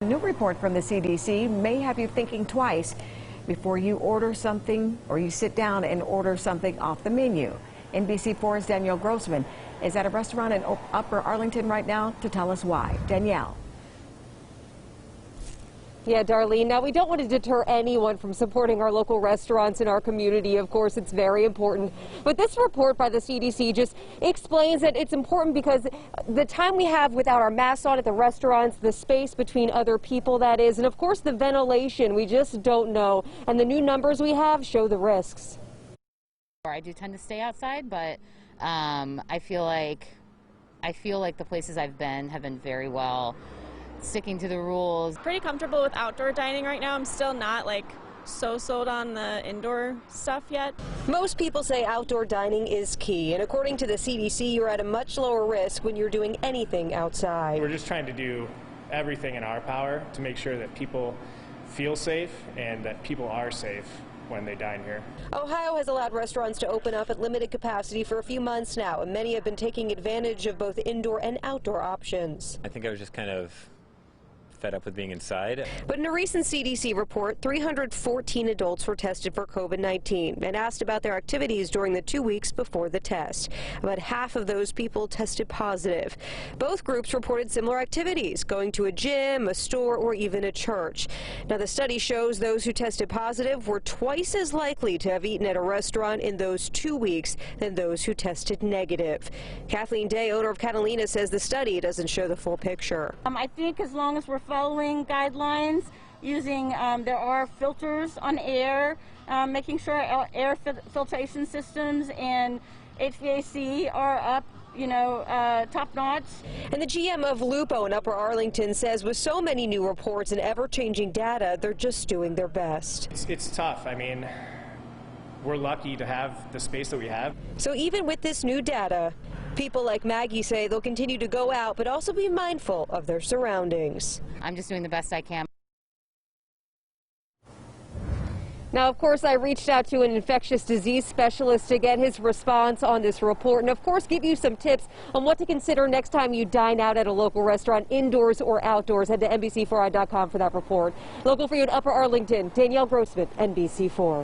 A new report from the CDC may have you thinking twice before you order something or you sit down and order something off the menu. NBC4's Danielle Grossman is at a restaurant in Upper Arlington right now to tell us why. Danielle. Yeah, Darlene. Now, we don't want to deter anyone from supporting our local restaurants in our community. Of course, it's very important. But this report by the CDC just explains that it's important because the time we have without our masks on at the restaurants, the space between other people, that is, and of course the ventilation, we just don't know. And the new numbers we have show the risks. I do tend to stay outside, but I feel like the places I've been have been very well sticking to the rules. Pretty comfortable with outdoor dining right now. I'm still not so sold on the indoor stuff yet. Most people say outdoor dining is key, and according to the CDC, you're at a much lower risk when you're doing anything outside. We're just trying to do everything in our power to make sure that people feel safe and that people are safe when they dine here. Ohio has allowed restaurants to open up at limited capacity for a few months now, and many have been taking advantage of both indoor and outdoor options. I think I was just kind of fed up with being inside. But in a recent CDC report, 314 adults were tested for COVID-19 and asked about their activities during the 2 weeks before the test. About half of those people tested positive. Both groups reported similar activities, going to a gym, a store, or even a church. Now, the study shows those who tested positive were twice as likely to have eaten at a restaurant in those 2 weeks than those who tested negative. Kathleen Day, owner of Catalina, says the study doesn't show the full picture. I think as long as we're following guidelines, using there are filters on air, making sure our air filtration systems and HVAC are up, top notch. And the GM of Lupo in Upper Arlington says with so many new reports and ever-changing data, they're just doing their best. It's tough. I mean, we're lucky to have the space that we have. So even with this new data, people like Maggie say they'll continue to go out, but also be mindful of their surroundings. I'm just doing the best I can. Now, of course, I reached out to an infectious disease specialist to get his response on this report and, of course, give you some tips on what to consider next time you dine out at a local restaurant, indoors or outdoors. Head to NBC4i.com for that report. Local for you in Upper Arlington, Danielle Grossman, NBC4.